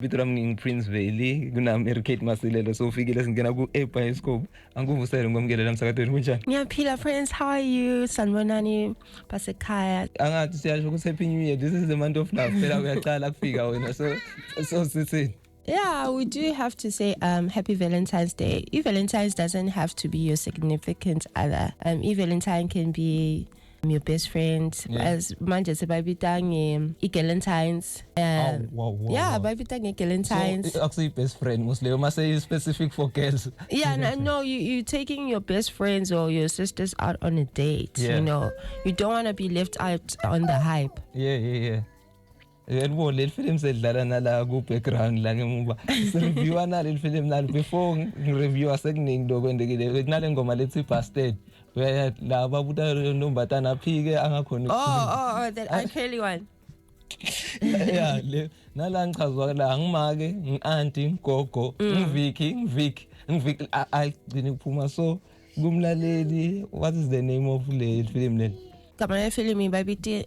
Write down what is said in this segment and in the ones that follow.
Vito lami ngingu-Prince Valley kunami Kate Masilela so ufikile singena ku-eBioscope angikuvusele ngomkelele emsakadweni kunjani Ngiyaphila friends, how are you? Sanibonani basekhaya. angathi siyasho ukuthi happy new year, this is the month of love phela uyaqala kufika wena so sithini. Yeah, we do have to say happy Valentine's Day. Valentine's doesn't have to be your significant other. Valentine can be your best friend. As manje sebabitang Valentine's. Wow. Yeah, babitang Valentine's. So actually best friend Muslim must say specific for girls. Yeah, no, you taking your best friends or your sisters out on a date. Yeah. You know, you don't want to be left out on the hype. Yeah. Yebo le film sedlala nala ku background la ngemuva review ana le film nalo before review asekuningi dokwendekile kunale ngoma lethi Bastard where la babuta nombatana phike angakhona Oh, that I Kelly one. yeah le nala ngichazwa la ngimake ngianti ngogo ngiviki ayigcine kuphuma so kumlaleli. What is the name of le film le? Kamane film babiti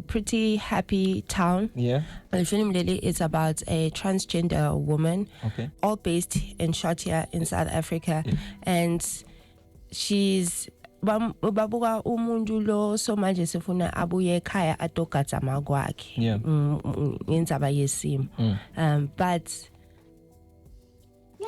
Pretty Happy Town. Yeah. The film lily is about a transgender woman. Okay. All based and shot here in South Africa. Yeah. And she's babuka umuntu lo so manje sifuna abuye ekhaya atogatsa magwakhe. Yeah. Ngendzaba yesimo. But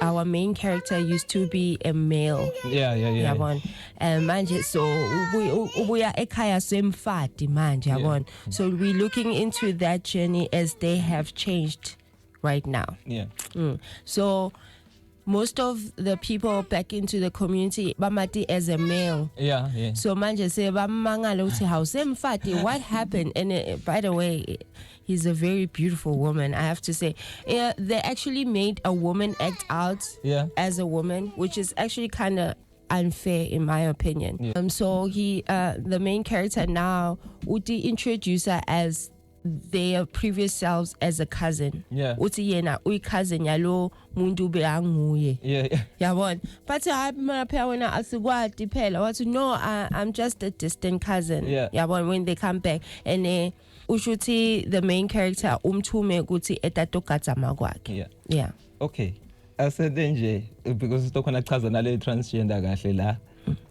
our main character used to be a male. Yeah. Yabona. Manje so ubuya ekhaya semfati manje yabona. So we're looking into that journey as they have changed right now. Yeah. So most of the people back into the community bamati as a male. Yeah. So manje se bamangala uthi how semfati, what happened? And by the way, he's a very beautiful woman, I have to say. Yeah, they actually made a woman act out as a woman, which is actually kind of unfair in my opinion. Yeah. So he the main character now uti introduce her as their previous selves as a cousin. Yeah. Uti yena uyi cousin yalo mundu be anguye. Yeah. Yabona. But I phela wena asikwati phela. Wathi no, I'm just a distant cousin. Yeah. Yabona, when they come back and ushuthi the main character umthume ukuthi etatogatsa magwakhe. Yeah. Okay. Asede nje because sitokhona chaza nale transgender kahle la.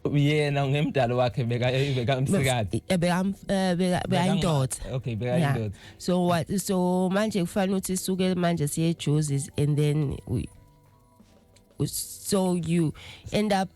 Yena ngemdalo wakhe beka msikati. Beka indoda. Okay, beka indoda. So what? So manje kufanele uthi suke manje siye Josie's and then so you end up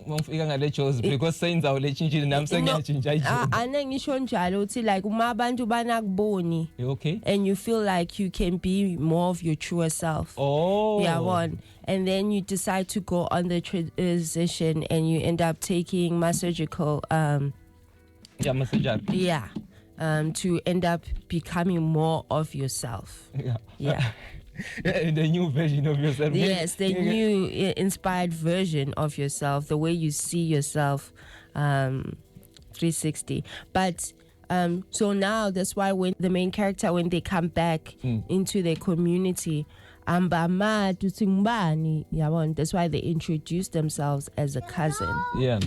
ngifika ngale Jozi because senza ulechintshile nami sengiyatshintsha ijo. Ane ngisho njalo uthi like uma abantu banakuboni. Okay. And you feel like you can be more of your truer self. Oh. Yeah, one. And then you decide to go on the transition and you end up taking my surgical Yeah. To end up becoming more of yourself. Yeah. The new version of yourself. Yes, the new inspired version of yourself, the way you see yourself 360. But so now that's why when the main character, when they come back into their community, that's why they introduce themselves as a cousin. Yeah.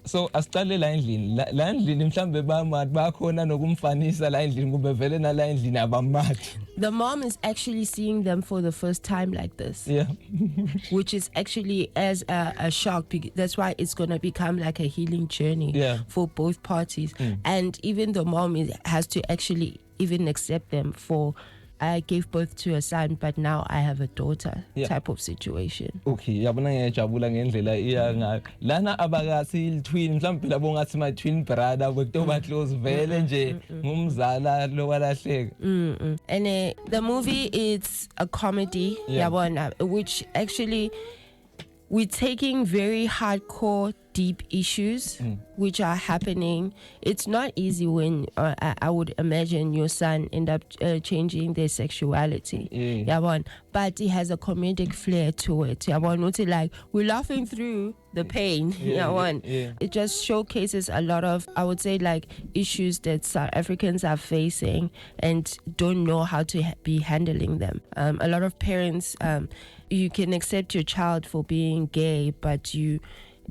So asicale la endlini mhlambe bakhona nokumfanisa la endlini kube vele na la endlini abamati. The mom is actually seeing them for the first time like this. Yeah. Which is actually as a shock. That's why it's going to become like a healing journey for both parties. And even the mom has to actually even accept them for I gave birth to a son, but now I have a daughter type of situation. Okay, yabona ngiyajabula ngendlela iya ngayo. Lana abakasi twin mhlawumbe labo ngathi my twin brother bekutoba close vele nje ngumzala lo walahleka. And the movie is a comedy, yabona, which actually we're taking very hardcore, deep issues which are happening. It's not easy when I would imagine your son end up changing their sexuality. But it has a comedic flair to it. Like we're laughing through the pain. It just showcases a lot of, I would say, like issues that South Africans are facing and don't know how to be handling them. A lot of parents, you can accept your child for being gay, but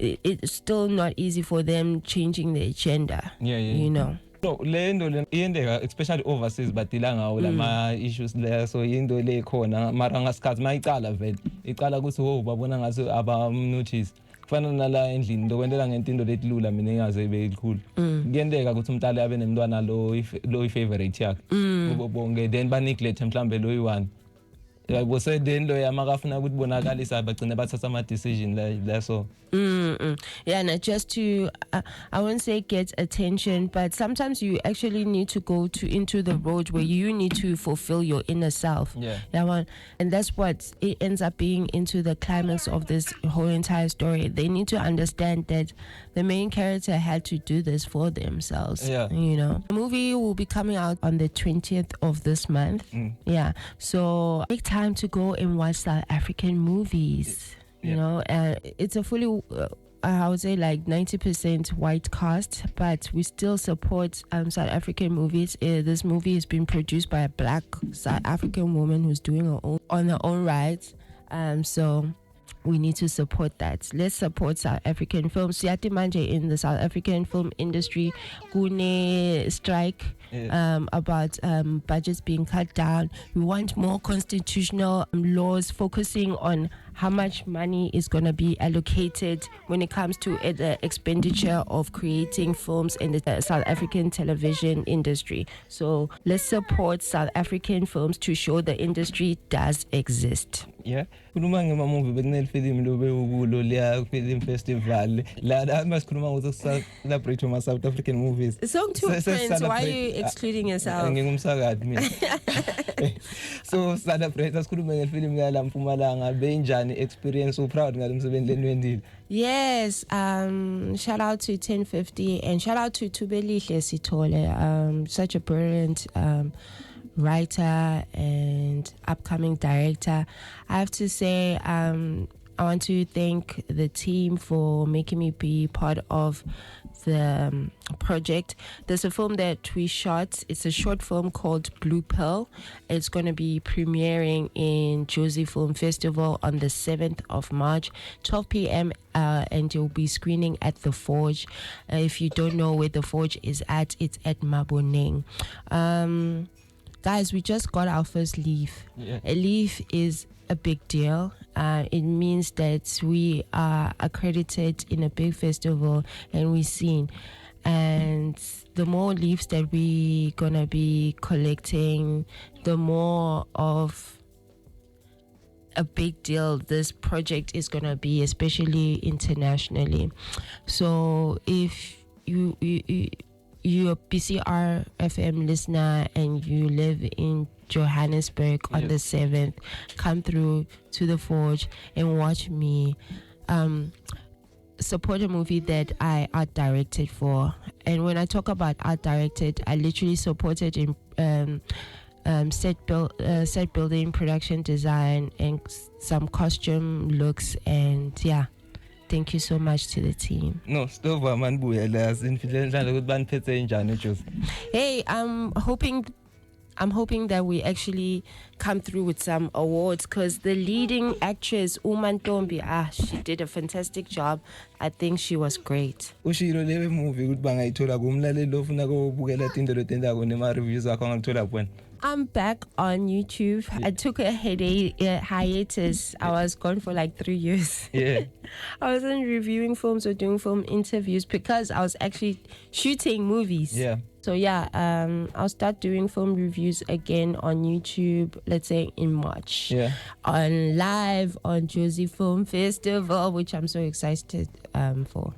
it's still not easy for them changing their gender. You know. No, le nto le iyendeka especially overseas badila ngawo lama issues le, so into le khona mara ngasikhathi mayicala vele icala ukuthi ho babona ngathi abamnotice kufana nala endlini ndokwentela ngento into letilula mina engaze ibe ikhulu kuyendeka ukuthi umntali abe nemntwana lo favorite yakhe bonke then ba neglect mhlambe lo yi1 yabo se then lo yamakafuna ukuthi bonakalisa bagcine bathatha ama decision la so yeah, and just to I won't say get attention, but sometimes you actually need to go into the road where you need to fulfill your inner self. Yeah, and that's what it ends up being into the climax of this whole entire story. They need to understand that the main character had to do this for themselves. You know, the movie will be coming out on the 20th of this month. Yeah, so take time to go and watch South African movies. You know, it's a fully, I would say like 90% white cast, but we still support South African movies. This movie has been produced by a black South African woman who's doing her own rights. So we need to support that. Let's support South African films. Siati manje in the South African film industry, kune strike about budgets being cut down. We want more constitutional laws focusing on how much money is going to be allocated when it comes to the expenditure of creating films in the South African television industry. So let's support South African films to show the industry does exist. Yeah, kuluma ngema movie bekunel film lo bewukulo leya film festival la masikhuluma ukuthi celebrate ma South African movies. Song two friends, why are you excluding yourself? Ngingumsakadi mina. So celebrate asikhuluma ngefilm la Mpumalanga benjani experience proud ngalo msebenzi lenwendile. Yes, shout out to 1050 and shout out to Tubelihle Sithole, such a brilliant writer and upcoming director. I have to say, I want to thank the team for making me be part of the project. There's a film that we shot. It's a short film called Blue Pearl. It's going to be premiering in Jozi Film Festival on the 7th of March, 12 p.m. And you'll be screening at The Forge. If you don't know where The Forge is at, it's at Maboneng. Guys, we just got our first leaf. A leaf is a big deal. It means that we are accredited in a big festival and we're seen. And the more leaves that we gonna be collecting, the more of a big deal this project is gonna be, especially internationally. So if you're a PCR FM listener and you live in Johannesburg on the 7th, come through to The Forge and watch me support a movie that I art directed for. And when I talk about art directed, I literally supported in set building, production design, and some costume looks. And yeah, thank you so much to the team. No, stop man buya la sinfihlala ukuthi baniphethe njani Jozi. Hey, I'm hoping that we actually come through with some awards, because the leading actress Umantombi, she did a fantastic job. I think she was great. Ushilo le movie ukuthi bangayithola kumlaleli ofuna ukubukela into lotendako nema reviews akho ngithola kuphi? I'm back on YouTube. I took a hiatus. I was gone for like 3 years. Yeah. I wasn't reviewing films or doing film interviews because I was actually shooting movies. Yeah. So yeah, I'll start doing film reviews again on YouTube, let's say in March. Yeah. On live on Jozi Film Festival, which I'm so excited for.